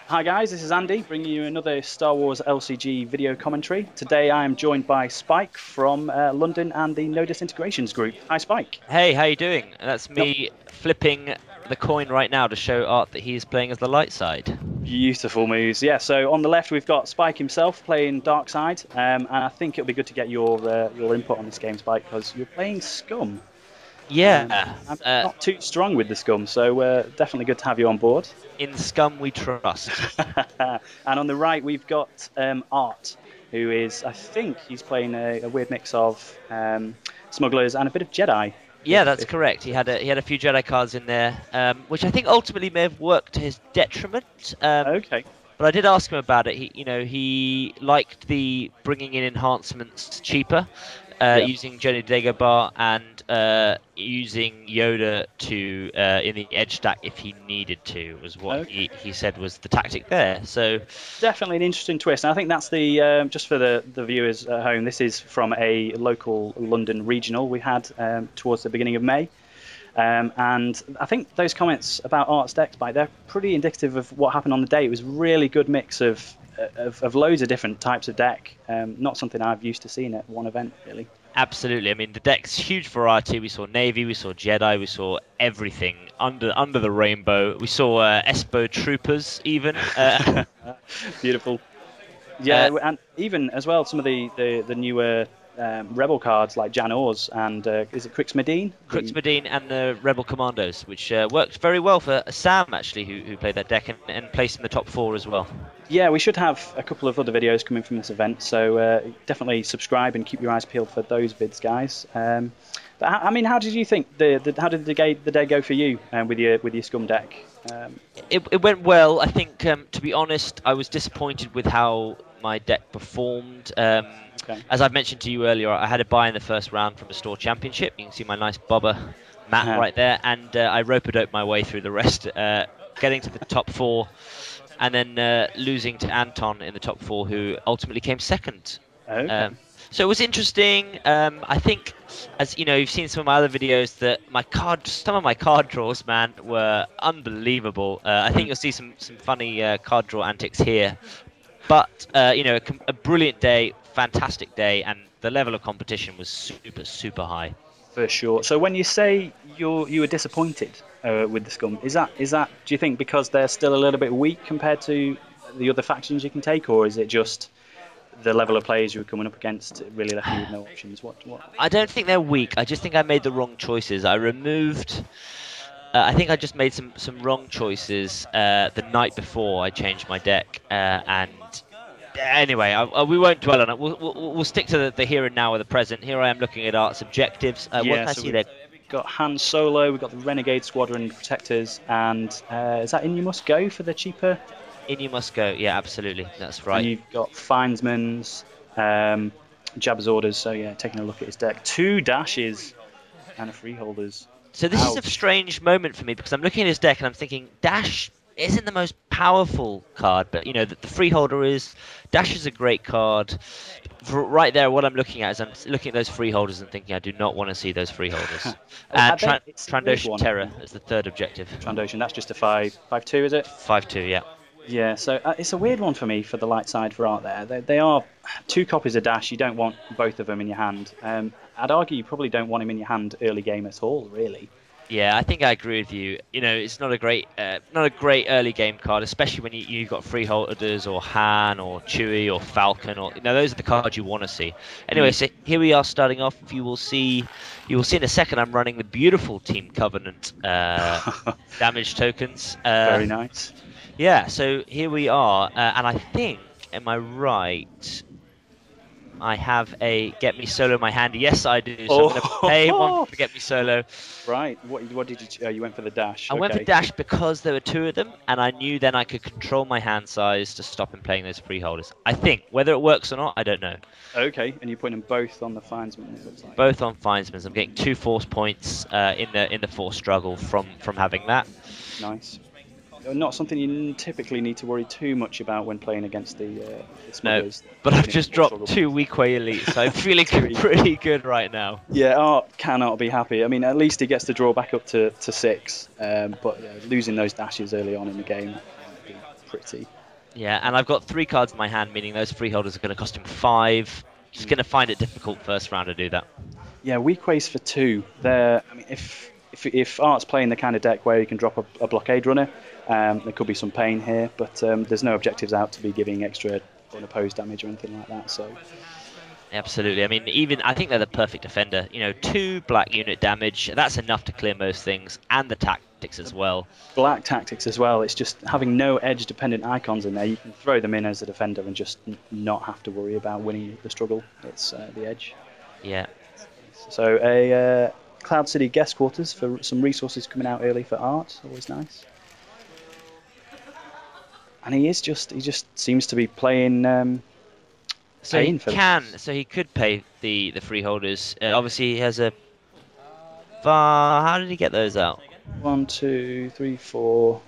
Hi guys, this is Andy bringing you another Star Wars LCG video commentary. Today I am joined by Spike from London and the No Disintegrations group. Hi Spike. Hey, how you doing? That's Nope. me flipping the coin right now to show Art that he's playing as the light side. Beautiful moves. Yeah, so on the left we've got Spike himself playing Dark Side, and I think it'll be good to get your input on this game, Spike, because you're playing Scum. Yeah, I'm not too strong with the Scum, so definitely good to have you on board. in Scum we trust. And on the right we've got Art, who is, I think he's playing a weird mix of smugglers and a bit of Jedi. Yeah, that's correct. He had a few Jedi cards in there, which I think ultimately may have worked to his detriment. Okay. But I did ask him about it. He liked the bringing in enhancements cheaper, using Jenny Dagobah and using Yoda to in the edge stack if he needed to, was what he said was the tactic there. So definitely an interesting twist. And I think that's the just for the viewers at home. This is from a local London regional we had towards the beginning of May. And I think those comments about Art's decks, they're pretty indicative of what happened on the day. It was a really good mix of loads of different types of deck. Not something I've used to seeing at one event, really. absolutely, I mean the deck's huge variety. We saw Navy, we saw Jedi, we saw everything under the rainbow. We saw Espo Troopers even. Beautiful. Yeah, and even as well some of the newer Rebel cards like Jan Ors and is it Crix Medine? Crux Medine and the Rebel Commandos, which worked very well for Sam actually, who played that deck and placed in the top 4 as well. Yeah, we should have a couple of other videos coming from this event, so definitely subscribe and keep your eyes peeled for those vids, guys. But I mean, how did you think how did the day go for you with your Scum deck? It went well. I think, to be honest, I was disappointed with how my deck performed. Okay. As I've mentioned to you earlier, I had a buy in the first round from a store championship. You can see my nice bobber map right there, and I rope-a-dope my way through the rest, getting to the top 4, and then losing to Anton in the top 4, who ultimately came second. Okay. So it was interesting. I think, as you know, you've seen some of my other videos that some of my card draws, man, were unbelievable. I think you'll see some funny card draw antics here. But a brilliant day, fantastic day, and the level of competition was super high. For sure. So when you say you were disappointed with the Scum, is that do you think because they're still a little bit weak compared to the other factions you can take, or is it just the level of players you were coming up against really left you with no options? What? I don't think they're weak. I just think I made the wrong choices. I think I just made some wrong choices the night before I changed my deck, and anyway, we won't dwell on it. We'll stick to the here and now of the present. Here I am looking at Art's objectives. What can I see there? Got Han Solo, we've got the Renegade Squadron Protectors, and is that In You Must Go for the cheaper? In You Must Go, yeah, absolutely, that's right. And you've got Finesman's, Jabba's Orders, so yeah, taking a look at his deck. 2 dashes and a Freeholders. So this is a strange moment for me because I'm looking at his deck and I'm thinking Dash isn't the most powerful card, but the Freeholder is. Dash is a great card. Right there, what I'm looking at is I'm looking at those Freeholders and thinking I do not want to see those Freeholders. And Trandoshan Terror is the third objective. Trandoshan, that's just a 5/2, is it? 5/2, yeah. Yeah, so it's a weird one for me for the light side for Art there. They are 2 copies of Dash. You don't want both of them in your hand. I'd argue you probably don't want him in your hand early game at all, really. Yeah, I think I agree with you. It's not a great early game card, especially when you've got Freeholders or Han or Chewie or Falcon, or those are the cards you want to see. Anyway, so here we are starting off. You will see in a second. I'm running the beautiful Team Covenant damage tokens. Very nice. Yeah, so here we are, and I think, am I right? I have a Get Me Solo in my hand. Yes, I do. So I'm going to pay one for Get Me Solo. Right. What did you? You went for the dash. I went for dash because there were 2 of them, and I knew then I could control my hand size to stop him playing those Freeholders. I think whether it works or not, I don't know. Okay, and you're putting them both on the Finesman. It looks like. Both on Finesman's. I'm getting 2 force points in the force struggle from having that. Nice. Not something you typically need to worry too much about when playing against the smugglers. No, but I've just dropped 2 weak way elites, so I'm feeling pretty good right now. Yeah, Art cannot be happy. I mean, at least he gets to draw back up to 6, but losing those dashes early on in the game would be pretty Yeah, and I've got 3 cards in my hand, meaning those freeholders are going to cost him 5. He's going to find it difficult first round to do that. Yeah, weak ways for 2. I mean, if Art's playing the kind of deck where you can drop a blockade runner, there could be some pain here. But there's no objectives out to be giving extra unopposed damage or anything like that. So. Absolutely. I mean, even I think they're the perfect defender. 2 black unit damage. That's enough to clear most things, and the tactics as well. Black tactics as well. It's just having no edge-dependent icons in there. You can throw them in as a defender and just not have to worry about winning the struggle. It's the edge. Yeah. So a Cloud City guest quarters for some resources coming out early for Art. Always nice. And he just seems to be playing. So he could pay the freeholders. Obviously, he has a. How did he get those out? 1, 2, 3, 4.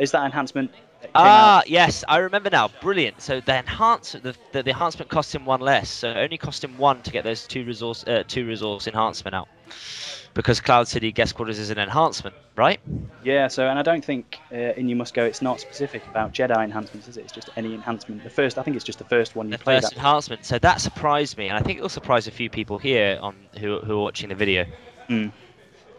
Is that enhancement? Yes, I remember now. Brilliant. So the enhancement cost him 1 less. So it only cost him 1 to get those two resource enhancement out. Because Cloud City guest quarters is an enhancement, right? Yeah. So, and I don't think in You Must Go it's not specific about Jedi enhancements, is it? It's just any enhancement. I think it's just the first one you play. The first enhancement. So that surprised me, and I think it will surprise a few people here who are watching the video. Mm.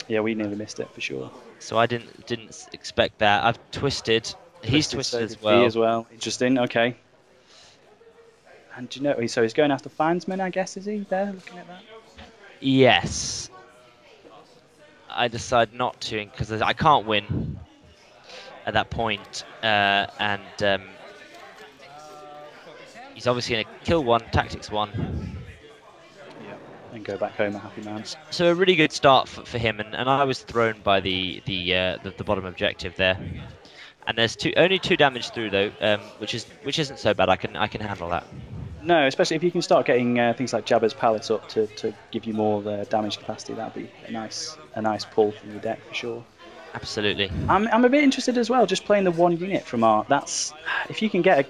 Yeah, we nearly missed it for sure. So I didn't expect that. I've twisted. He's twisted as well. He as well. Interesting. Okay. And do you know? So he's going after Findsman, I guess. Is he there looking at that? Yes. I decide not to because I can't win at that point, and he's obviously going to kill 1, tactics 1. Yeah, and go back home a happy man. So a really good start for him, and I was thrown by the bottom objective there. And there's only 2 damage through though, which isn't so bad. I can handle that. No, especially if you can start getting things like Jabba's Palace up to give you more damage capacity. That'd be a nice pull from your deck for sure. Absolutely. I'm a bit interested as well. Just playing the 1 unit from Art. That's if you can get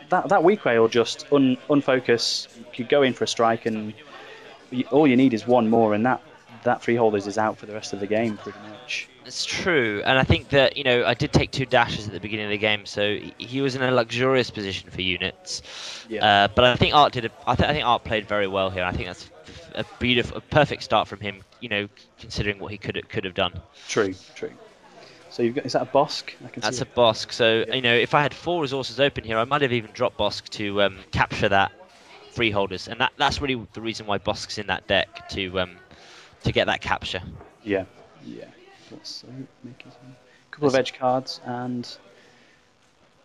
that weak way will just unfocus. You could go in for a strike, and all you need is 1 more, and that freeholders is out for the rest of the game pretty much. It's true, and I think that I did take 2 dashes at the beginning of the game, so he was in a luxurious position for units. Yeah. But I think Art I think Art played very well here. I think that's a perfect start from him. Considering what he could have done. True. So is that a Bosk? That's a Bosk. So if I had 4 resources open here, I might have even dropped Bosk to capture that freeholders, and that's really the reason why Bosk's in that deck to get that capture. Yeah. Let's make a couple of edge cards and.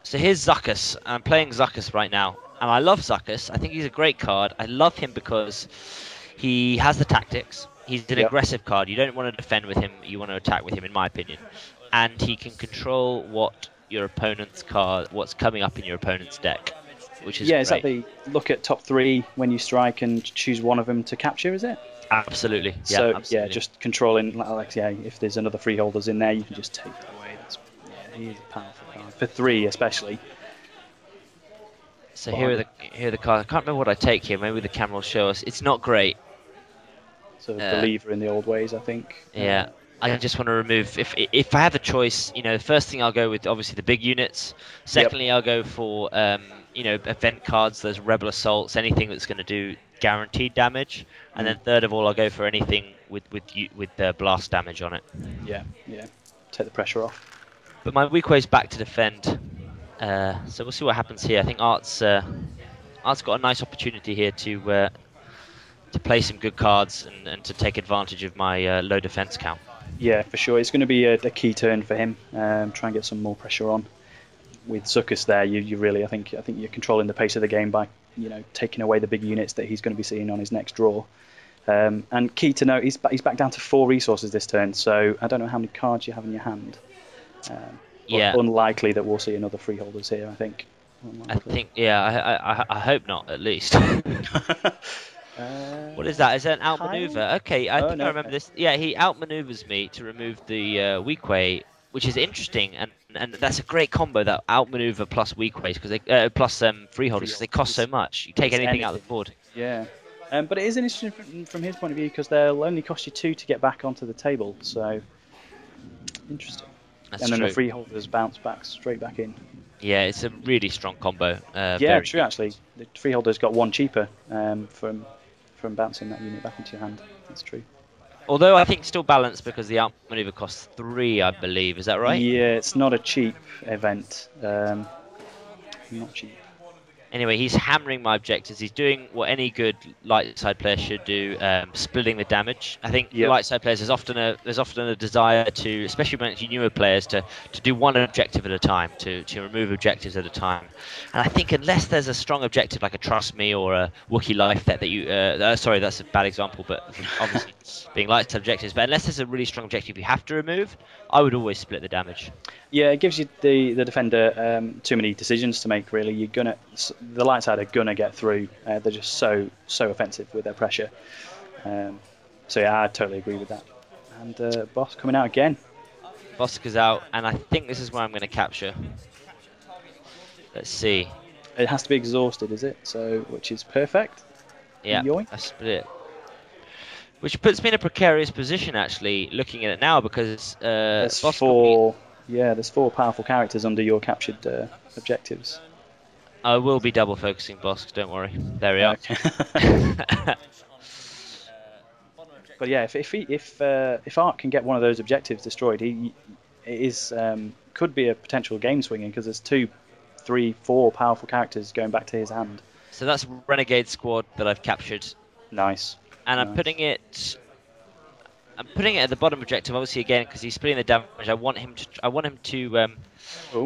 So here's Zuckuss. I'm playing Zuckuss right now, and I love Zuckuss. I think he's a great card. I love him because he has the tactics. He's an aggressive card. You don't want to defend with him. You want to attack with him, in my opinion. And he can control what's coming up in your opponent's deck, which is great. Is that the look at top 3 when you strike and choose one of them to capture? Is it? Absolutely. So absolutely. Just controlling like if there's another freeholders in there, you can just take it away. He is a powerful card for 3 especially. So here are the cards. I can't remember what I take here. Maybe the camera will show us. It's not great. So believer in the old ways, I think. Yeah. I just want to remove. If I have the choice, the first thing I'll go with obviously the big units. Secondly, I'll go for event cards. There's Rebel Assaults, anything that's going to do guaranteed damage, and then third of all, I'll go for anything with blast damage on it. Yeah. Take the pressure off. But my weak way's back to defend. So we'll see what happens here. I think Art's got a nice opportunity here to play some good cards and to take advantage of my low defense count. Yeah, for sure. It's going to be a key turn for him. Try and get some more pressure on. With Zuckuss there, you really, I think you're controlling the pace of the game by taking away the big units that he's going to be seeing on his next draw. And key to note, he's back down to 4 resources this turn. So I don't know how many cards you have in your hand. Unlikely that we'll see another freeholders here. I think. Unlikely. I hope not, at least. What is that? Is that an outmaneuver? Okay, I remember this. Yeah, he outmaneuvers me to remove the weak way, which is interesting, and that's a great combo. That outmaneuver plus weak ways, because they plus freeholders, because they cost so much. You take anything out of the board. Yeah, but it is interesting from his point of view because they'll only cost you 2 to get back onto the table. So interesting. That's and then true. the freeholders bounce back straight back in. Yeah, it's a really strong combo. Yeah, Very true. good. Actually, the freeholder's got one cheaper from bouncing that unit back into your hand. That's true. Although I think still balanced because the outmaneuver costs 3, I believe. Is that right? Yeah, it's not a cheap event. Not cheap. Anyway, he's hammering my objectives. He's doing what any good light side player should do, splitting the damage. I think Yep. light side players there's often a desire to, especially when it's newer players, to do one objective at a time, to remove objectives at a time. And I think unless there's a strong objective like a Trust Me or a Wookiee Life that you, sorry, that's a bad example, but obviously being light side objectives. But unless there's a really strong objective you have to remove, I would always split the damage. Yeah, it gives you the defender too many decisions to make. Really, the light side are gonna get through. They're just so offensive with their pressure. So yeah, I totally agree with that. And boss coming out again. Bosca's out, and I think this is where I'm going to capture. Let's see. It has to be exhausted, is it? So, which is perfect. Yeah, Yoink. I split it. Which puts me in a precarious position, actually, looking at it now, because There's Boss four. Yeah, there's 4 powerful characters under your captured objectives. I will be double focusing Bosk, don't worry. There we are. Okay. But yeah, if Art can get one of those objectives destroyed, could be a potential game swinging because there's 2, 3, 4 powerful characters going back to his hand. So that's Renegade Squad that I've captured, Nice. and I'm putting it at the bottom objective, obviously again because he's splitting the damage. I want him to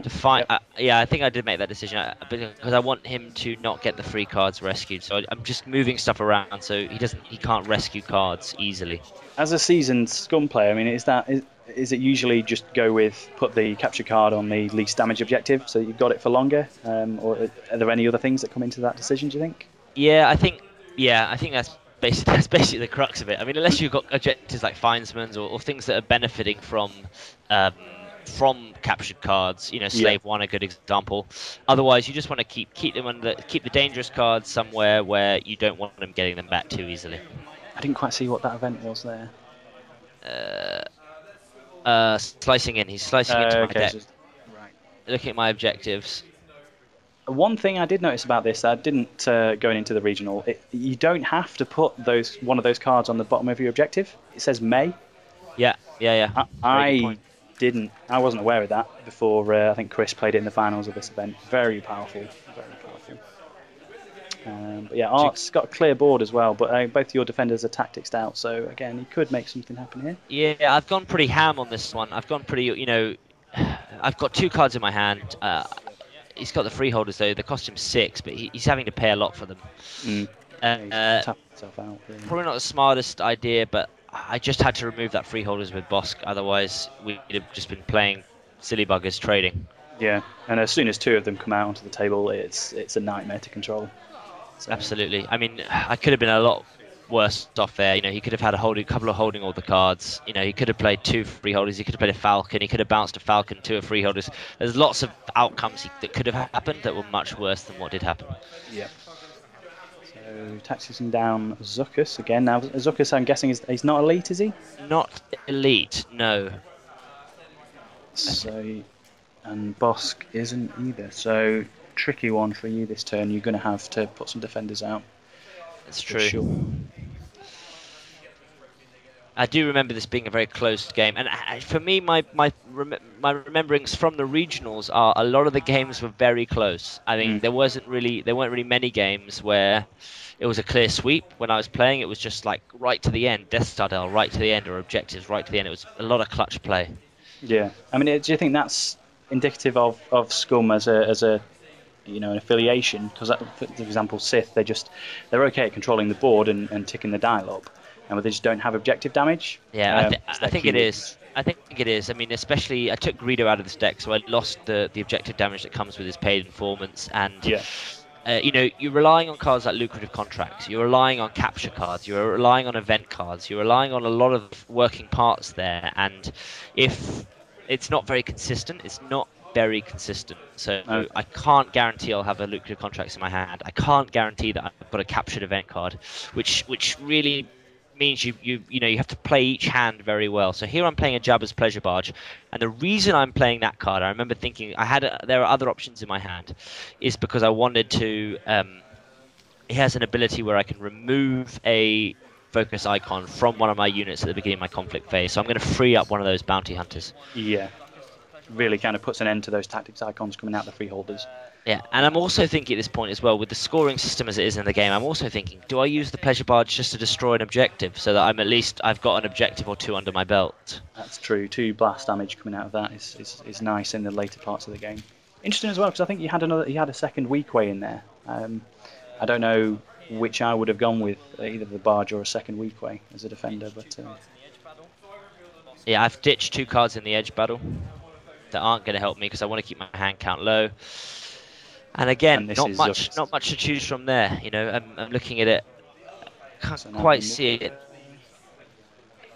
find. Yep. Yeah, I think I did make that decision because I want him to not get the free cards rescued. So I'm just moving stuff around so he can't rescue cards easily. As a seasoned Scum player, I mean, is it usually just go with put the capture card on the least damage objective so that you've got it for longer, or are there any other things that come into that decision? Do you think? Yeah, I think that's basically the crux of it. I mean, unless you've got objectives like Finesman's or things that are benefiting from captured cards, Slave One a good example. Otherwise, you just want to keep the dangerous cards somewhere where you don't want them getting them back too easily. I didn't quite see what that event was there. Slicing in. He's slicing into my deck. Right. Looking at my objectives. One thing I did notice about this, I didn't going into the regional. You don't have to put one of those cards on the bottom of your objective. It says May. Yeah. I didn't. I wasn't aware of that before. I think Chris played in the finals of this event. Very powerful. Very powerful. But yeah, Art's got a clear board as well. But both your defenders are tacticsed out, so again, he could make something happen here. Yeah, I've gone pretty ham on this one. I've gone pretty. I've got 2 cards in my hand. He's got the freeholders though. They cost him 6, but he's having to pay a lot for them. He's tapped himself out. Really. Probably not the smartest idea, but I just had to remove that freeholders with Bosk. Otherwise, we'd have just been playing silly buggers trading. Yeah, and as soon as 2 of them come out onto the table, it's a nightmare to control. So. Absolutely. I mean, I could have been a lot worse off there. He could have had a couple of holding all the cards. He could have played 2 freeholders. He could have played a Falcon. He could have bounced a Falcon, 2 freeholders. There's lots of outcomes that could have happened that were much worse than what did happen. Yeah. So taxing down Zuckus again. Now Zuckus, I'm guessing he's not elite, is he? Not elite, no. So, and Bosk isn't either. So tricky one for you this turn. You're going to have to put some defenders out. That's true. Sure. I do remember this being a very close game, and for me, my rememberings from the regionals are a lot of the games were very close. I mean, there weren't really many games where it was a clear sweep. When I was playing, it was just like right to the end, Death Star Del right to the end, or objectives right to the end. It was a lot of clutch play. Yeah, I mean, do you think that's indicative of Scum as a an affiliation? Because, for example, Sith, they're okay at controlling the board and ticking the dial up, but they just don't have objective damage. Yeah, I think it is. I think it is. I mean, especially I took Greedo out of this deck, so I lost the objective damage that comes with his paid informants, and you're relying on cards like lucrative contracts. You're relying on capture cards. You're relying on event cards. You're relying on a lot of working parts there, and if it's not very consistent, So I can't guarantee I'll have a lucrative contracts in my hand. I can't guarantee that I've got a captured event card, which really means you have to play each hand very well. So here I'm playing a Jabba's Pleasure Barge, and the reason I'm playing that card, I remember thinking there are other options in my hand, is because I wanted to. He has an ability where I can remove a focus icon from one of my units at the beginning of my conflict phase. So I'm going to free up one of those bounty hunters. Yeah, really kind of puts an end to those tactics icons coming out the freeholders. Yeah, and I'm also thinking at this point as well, with the scoring system as it is in the game, I'm also thinking, do I use the Pleasure Barge just to destroy an objective so that I've got an objective or two under my belt? That's true. 2 blast damage coming out of that is nice in the later parts of the game. Interesting as well, because I think you had a second weak way in there. I don't know which I would have gone with, either the barge or a second weak way as a defender, but yeah, I've ditched 2 cards in the edge battle that aren't going to help me because I want to keep my hand count low. And again, not much to choose from there. You know, I'm looking at it, can't quite see it.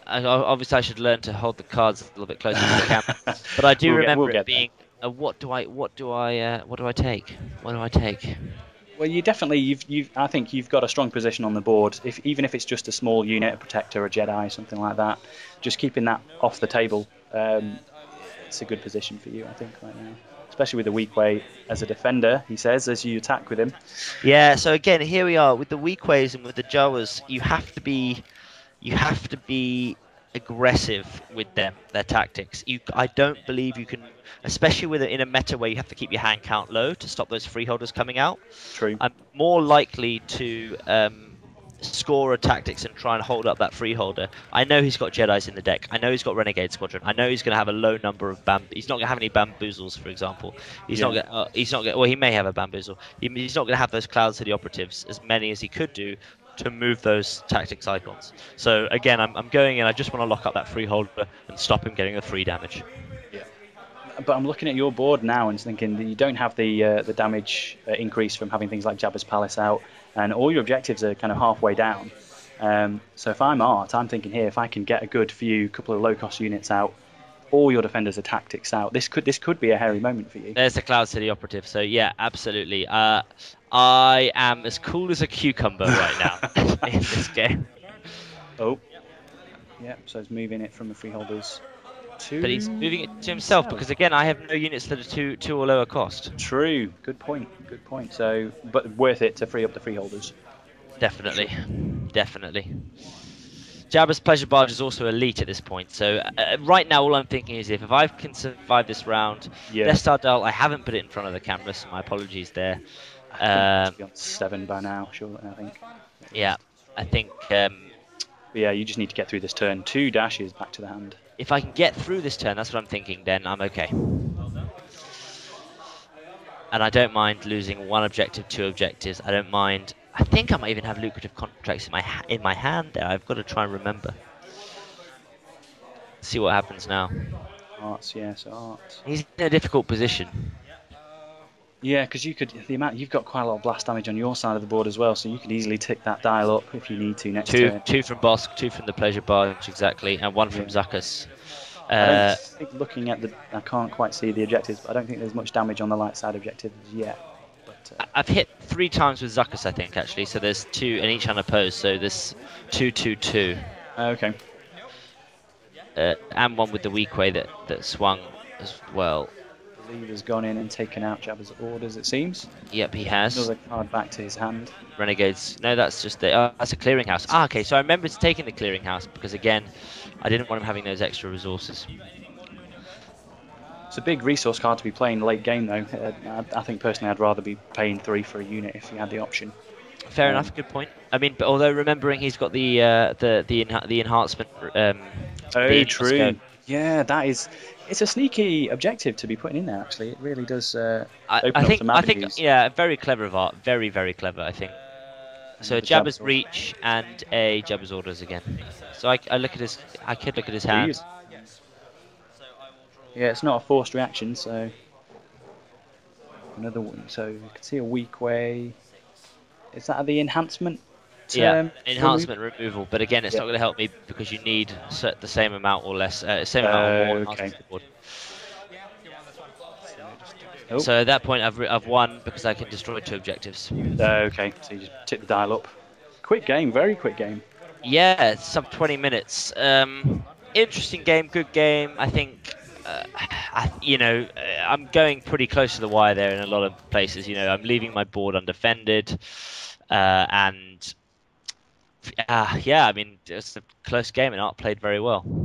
Obviously, I should learn to hold the cards a little bit closer to the camera. But I do remember it being, what do I take? What do I take? Well, you definitely I think you've got a strong position on the board. Even if it's just a small unit, a protector, a Jedi, something like that, just keeping that off the table, it's a good position for you, I think, right now. Especially with the weak way as a defender, he says, as you attack with him. Yeah. So again, here we are with the weak ways and with the Jawas. You have to be aggressive with them, their tactics. I don't believe you can, especially in a meta where you have to keep your hand count low to stop those freeholders coming out. True. I'm more likely to score a tactics and try and hold up that freeholder. I know he's got Jedis in the deck. I know he's got Renegade Squadron. I know he's going to have a low number of he's not going to have any bamboozles, for example. He's not going. Well, he may have a bamboozle. He's not going to have those Cloud City operatives, as many as he could do, to move those tactics icons. So again, I'm going in. I just want to lock up that freeholder and stop him getting the 3 damage. Yeah. But I'm looking at your board now and thinking that you don't have the damage increase from having things like Jabba's Palace out, and all your objectives are kind of halfway down. So if I'm Art, I'm thinking here, if I can get a good couple of low-cost units out, all your defenders are tactics out. This could be a hairy moment for you. There's the Cloud City operative. So yeah, absolutely. I am as cool as a cucumber right now in this game. Oh. Yeah, so he's moving it from the freeholders to... But he's moving it to himself because, again, I have no units that are two or lower cost. True. Good point. Good point. So, but worth it to free up the freeholders. Definitely. Definitely. Jabba's Pleasure Barge is also elite at this point. So right now, all I'm thinking is if I can survive this round, Death Star Dull, I haven't put it in front of the camera, so my apologies there. I think it should be on 7 by now, sure, I think. Yeah, I think... yeah, you just need to get through this turn. 2 dashes back to the hand. If I can get through this turn, that's what I'm thinking, then I'm okay. And I don't mind losing 1 objective, 2 objectives. I don't mind... I think I might even have lucrative contracts in my hand there. I've got to try and remember. See what happens now. Arts, yes, Arts. He's in a difficult position. Yeah, because you've got quite a lot of blast damage on your side of the board as well, so you could easily tick that dial up if you need to next turn. 2 from Bosk, 2 from the Pleasure Barge, exactly, and 1 from Zuckus. I don't think looking at I can't quite see the objectives, but I don't think there's much damage on the light side objectives yet. But, I've hit 3 times with Zuckus, I think, actually, so there's 2 in each unopposed, so there's 2, 2, 2. Okay. And 1 with the weak way that swung as well. The leader's gone in and taken out Jabba's orders, it seems. Yep, he has. Another card back to his hand. Renegades. No, that's just that's a clearinghouse. Ah, okay, so I remember taking the clearinghouse because, again, I didn't want him having those extra resources. It's a big resource card to be playing late game, though. I think personally I'd rather be paying 3 for a unit if you had the option. Fair enough, good point. I mean, but although remembering he's got the enhancement. Oh, true. Yeah, it's a sneaky objective to be putting in there. Actually, it really does. I think, yeah, very clever of Art. Very, very clever. I think. So a Jabba's Reach and a Jabba's Orders again. So I could look at his hand. Yeah, it's not a forced reaction, so another one. So you can see a weak way. Is that the enhancement? Enhancement removal. But again, it's not going to help me because you need the same amount or less, same amount or more. Okay. So at that point, I've won because I can destroy 2 objectives. Okay, so you just tip the dial up. Quick game, very quick game. Yeah, sub 20 minutes. Interesting game, good game. I think, I'm going pretty close to the wire there in a lot of places. I'm leaving my board undefended, and yeah, I mean, it's a close game and Art played very well.